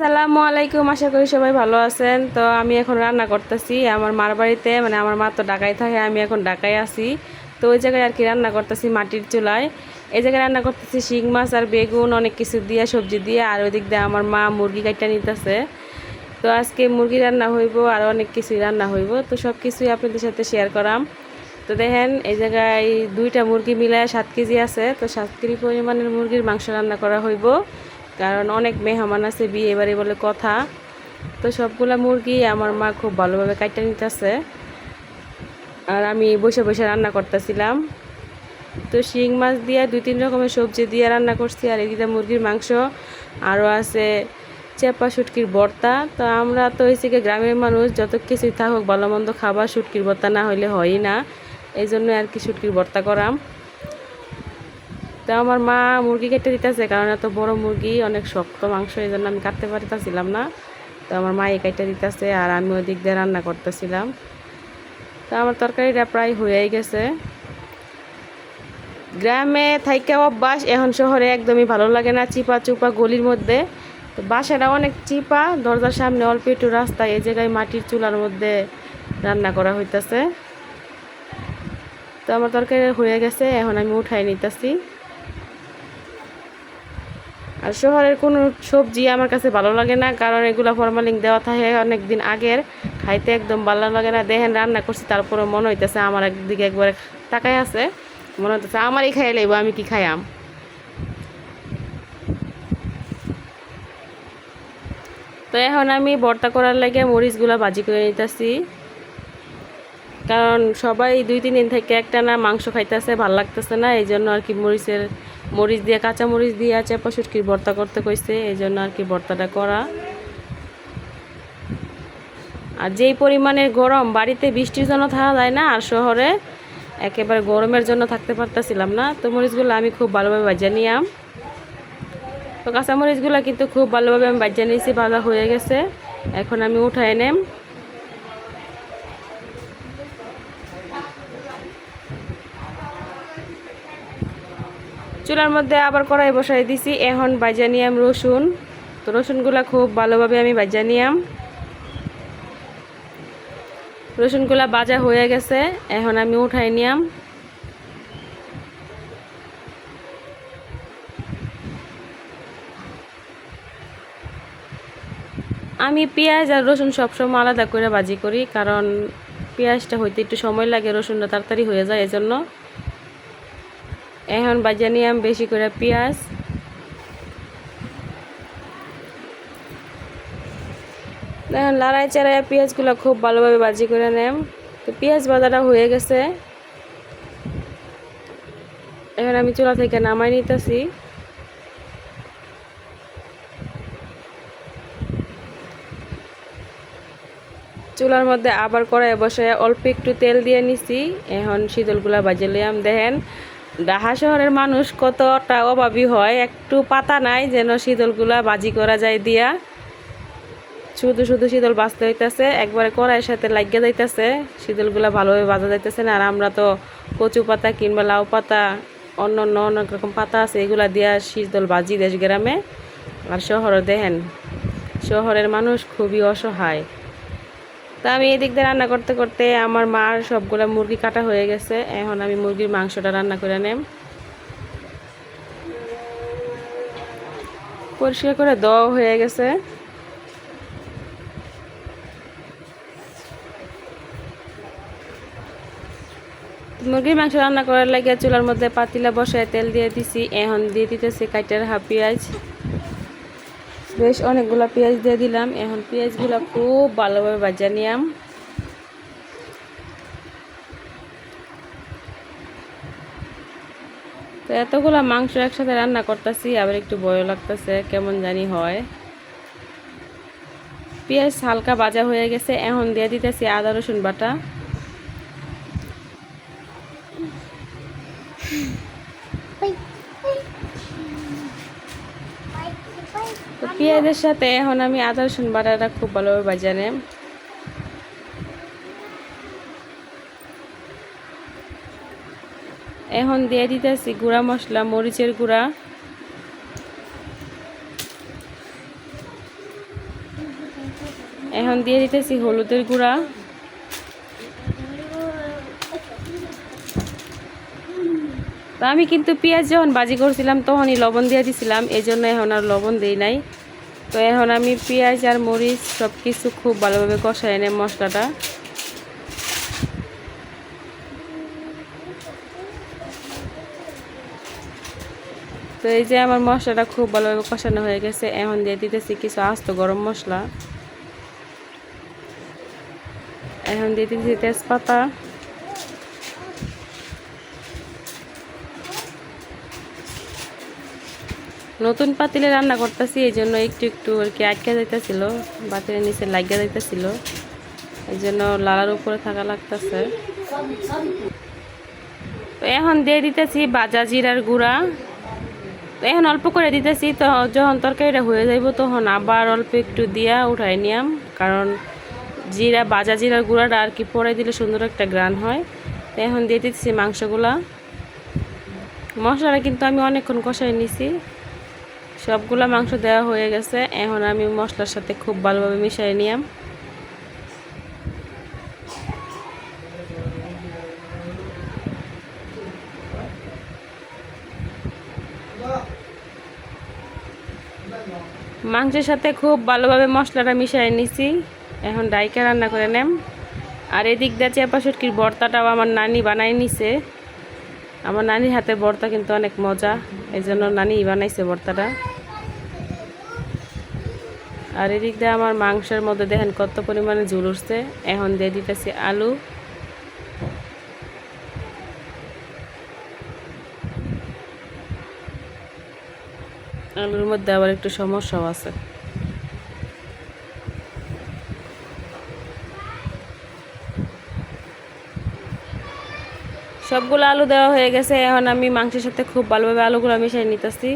আসসালামু আলাইকুম, আশা করি সবাই ভালো আছেন। তো আমি এখন রান্না করতেছি আমার মার বাড়িতে, মানে আমার মা তো ঢাকায় থাকে, আমি এখন ঢাকায় আছি। তো ওই জায়গায় আর কি রান্না করতেছি মাটির চুলায়। এই জায়গায় রান্না করতেছি শিং মাছ আর বেগুন অনেক কিছু দিয়ে, সবজি দিয়ে। আর ওই দিক দিয়ে আমার মা মুরগি কাইটা নিতেছে। তো আজকে মুরগি রান্না হইব আর অনেক কিছুই রান্না হইব, তো সব কিছুই আপনাদের সাথে শেয়ার করাম। তো দেখেন এই জায়গায় দুইটা মুরগি মিলায় 7 কেজি আছে। তো 7 কেজি পরিমাণের মুরগির মাংস রান্না করা হইব, কারণ অনেক মেহমান আছে, বিয়ে বাড়ি বলে কথা। তো সবগুলা মুরগি আমার মা খুব ভালোভাবে কাইটা নিতেছে, আর আমি বসে বসে রান্না করতেছিলাম। তো শিং মাছ দিয়ে 2-3 রকমের সবজি দিয়ে রান্না করছি, আর এদিকে মুরগির মাংস, আরও আছে চেপা শুটকির ভর্তা। তো আমরা তো হয়েছে কি গ্রামের মানুষ, যত কিছুই থাকুক ভালো মন্দ খাবার, শুটকির ভর্তা না হইলে হয়ই না। এই জন্য আর কি শুটকির ভর্তা করাম। তো আমার মা মুরগি কেটে দিতেছে, কারণ এত বড় মুরগি অনেক শক্ত মাংস, এই জন্য আমি কাটতে পারতেছিলাম না। তো আমার মা কেটে দিতেছে, আর আমি ওই দিক দিয়ে রান্না করতেছিলাম। তো আমার তরকারিটা প্রায় হয়েই গেছে। গ্রামে থাইকা অভ্যাস, এখন শহরে একদমই ভালো লাগে না, চিপা চুপা গলির মধ্যে। তো বাসাটা অনেক চিপা, দরজার সামনে অল্প একটু রাস্তা, এই জায়গায় মাটির চুলার মধ্যে রান্না করা হইতেছে। তো আমার তরকারি হয়ে গেছে, এখন আমি উঠাই নিতেছি। আর শহরের কোনো সবজি আমার কাছে ভালো লাগে না, কারণ এগুলো ফরমালিন দেওয়া থাকে অনেক দিন আগের, খাইতে একদম ভালো লাগে না। দেখেন রান্না করছি, তারপরে মনে হইতেছে আমার একদিকে একবারে তাকাই আছে, মনে হইতেছে আমারই খাই লাইব, আমি কি খাইয়াম। তো এখন আমি ভর্তা করার লাগে মরিচগুলো ভাজি করে নিতেছি, কারণ সবাই 2-3 দিন থেকে একটা না মাংস খাইতেছে, ভাল লাগতেছে না, এই জন্য আর কি মরিচ দিয়ে, কাঁচা মরিচ দিয়ে চেপা শুটকির ভর্তা করতে কইছে, এই জন্য আর কি ভর্তাটা করা। আর যেই পরিমাণের গরম, বাড়িতে বৃষ্টির জন্য থাকা যায় না, আর শহরে একেবারে গরমের জন্য থাকতে পারতেছিলাম না। তো মরিচগুলো আমি খুব ভালোভাবে ভাজা নিয়াম। তো কাঁচা মরিচগুলো কিন্তু খুব ভালোভাবে আমি ভাজা নিয়েছি, ভাজা হয়ে গেছে। এখন আমি উঠাই নেম। চুলার মধ্যে আবার কড়াই বসাই দিছি, এখন ভাজা নিয়াম রসুন। তো রসুনগুলা খুব ভালোভাবে আমি ভাজা নিয়াম। রসুনগুলা ভাজা হয়ে গেছে, এখন আমি উঠাই নিয়াম। আমি পেঁয়াজ আর রসুন সবসময় আলাদা করে ভাজি করি, কারণ পেঁয়াজটা হইতে একটু সময় লাগে, রসুনটা তাড়াতাড়ি হয়ে যায়, এজন্য। এখন ভাজা নিয়াম বেশি করে পেঁয়াজ। এখন লড়াই চাড়াই পেঁয়াজগুলো খুব ভালোভাবে ভাজি করে নেম। তো পেঁয়াজ ভাজাটা হয়ে গেছে, এখন আমি চুলা থেকে নামাই নিতেছি। চুলার মধ্যে আবার কড়াই বসে অল্প একটু তেল দিয়ে নিছি, এখন শীতলগুলা ভাজি লইয়াম। দেখেন ঢাকা শহরের মানুষ কতটা অভাবী হয়, একটু পাতা নাই যেন শীতলগুলা ভাজি করা যায় দিয়া। শুধু শুধু শীতল ভাজতে হইতেছে, একবারে কড়াইয়ের সাথে লাগিয়ে যাইতেছে, শীতলগুলা ভালোভাবে ভাজা যাইতেছে না। আর আমরা তো কচু পাতা কিংবা লাউ পাতা, অন্য অন্য অনেক রকম পাতা আছে, এগুলা দিয়া শীতল ভাজি দেশ গ্রামে। আর শহরে দেখেন, শহরের মানুষ খুবই অসহায়। তা আমি এদিক দিয়ে রান্না করতে করতে আমার মার সবগুলা মুরগি কাটা হয়ে গেছে, এখন আমি মুরগির মাংসটা রান্না করে নেম। পরিষ্কার করে ধোয়া হয়ে গেছে। মুরগির মাংস রান্না করার লাগে চুলার মধ্যে পাতিলা বসায় তেল দিয়ে দিছি, এখন দিয়ে দিতেছি কাইটার হাফ পেঁয়াজ। বেশ অনেকগুলো পেঁয়াজ দিয়ে দিলাম, এখন পেঁয়াজগুলো খুব ভালোভাবে ভাজা নিয়াম। তো এতগুলো মাংস একসাথে রান্না করতেছি, আবার একটু ভয়ও লাগতেছে, কেমন জানি হয়। পেঁয়াজ হালকা ভাজা হয়ে গেছে, এখন দিয়ে দিতেছি আদা রসুন বাটা। তো পেঁয়াজের সাথে এখন আমি আদা রসুন বাটাটা খুব ভালোভাবে ভাজা নেব। এখন দিয়ে দিতেছি গুঁড়া মশলা, মরিচের গুঁড়া, এখন দিয়ে দিতেছি হলুদের গুঁড়া, তো আমি কিন্তু পেঁয়াজ যখন ভাজি করছিলাম তখনই লবণ দিয়ে দিছিলাম, এই জন্য এখন আর লবণ দিই নাই। তো এখন আমি পেঁয়াজ আর মরিচ সব কিছু খুব ভালোভাবে কষাই নেব মশলাটা। তো এই যে আমার মশলাটা খুব ভালোভাবে কষানো হয়ে গেছে, এখন দিয়ে দিতেছি কিছু আস্ত গরম মশলা, এখন দিয়ে দিতেছি তেজপাতা, নতুন পাতিলে রান্না করতেছি এই জন্য একটু একটু আর কি আটকে যাইতেছিল, পাতিলের নিচে লাগিয়ে যাইতেছিল, এই জন্য লালার উপরে থাকা লাগতেছে। তো এখন দিয়ে দিতেছি ভাজা জিরার গুঁড়া, তো এখন অল্প করে দিতেছি। তো যখন তরকারিটা হয়ে যাইব তখন আবার অল্প একটু দিয়া উঠাই নিয়াম, কারণ ভাজা জিরার গুঁড়াটা আর কি পরে দিলে সুন্দর একটা গ্রান হয়। তো এখন দিয়ে দিতেছি মাংসগুলা, মশলাটা কিন্তু আমি অনেকক্ষণ কষাই নিছি, সবগুলা মাংস দেওয়া হয়ে গেছে। এখন আমি মশলার সাথে খুব ভালোভাবে মিশিয়ে নিয়াম। মাংসের সাথে খুব ভালোভাবে মশলাটা মিশিয়ে নিছি, এখন ডাইকা রান্না করে নেম। আর এদিক দিয়ে চেপা শুটকির ভর্তাটাও আমার নানি বানাই নিছে, আমার নানির হাতের ভর্তা কিন্তু অনেক মজা, এই জন্য নানি বানাইছে ভর্তাটা। আর এদিক দিয়ে আমার মাংসের মধ্যে দেখেন কত পরিমাণে ঝুল উঠছে, এখন দিয়ে দিতেছি আলু, আলুর মধ্যে আবার একটু সমস্যাও আছে। সবগুলো আলু দেওয়া হয়ে গেছে, এখন আমি মাংসের সাথে খুব ভালোভাবে আলুগুলো মিশিয়ে নিতেছি।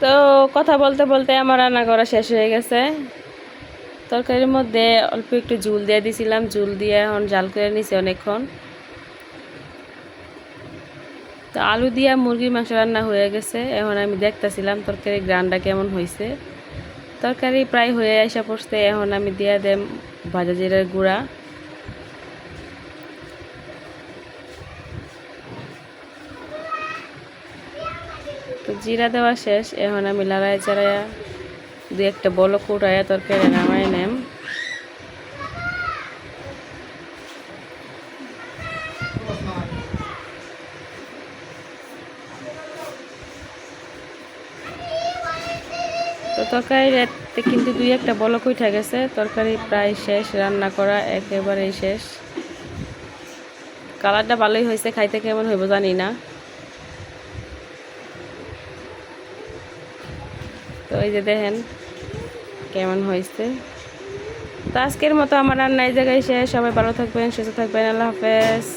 তো কথা বলতে বলতে আমার রান্না করা শেষ হয়ে গেছে। তরকারির মধ্যে অল্প একটু ঝুল দিয়ে দিয়েছিলাম, ঝুল দিয়ে এখন জাল করে নিছি অনেকক্ষণ। তো আলু দিয়া মুরগির মাংস রান্না হয়ে গেছে, এখন আমি দেখতেছিলাম তরকারির গ্রানটা কেমন হয়েছে। তরকারি প্রায় হয়ে আসা পড়ছে, এখন আমি দিয়ে দেব ভাজা জিরার গুঁড়া, তো জিরা দেওয়া শেষ। এখন আমি লাড়ায় চাড়াইয়া দু একটা বলক উঠাইয়া তরকারি নামাই নেম। তো তরকারিতে কিন্তু দুই একটা বলক উঠে গেছে, তরকারি প্রায় শেষ, রান্না করা একেবারেই শেষ। কালারটা ভালোই হয়েছে, খাইতে কেমন হইব জানি না। তো এই যে দেখেন কেমন হয়েছে। তো আজকের মতো আমার রান্না এই জায়গায় শেষ। সবাই ভালো থাকবেন, সুস্থ থাকবেন, আল্লাহ হাফেজ।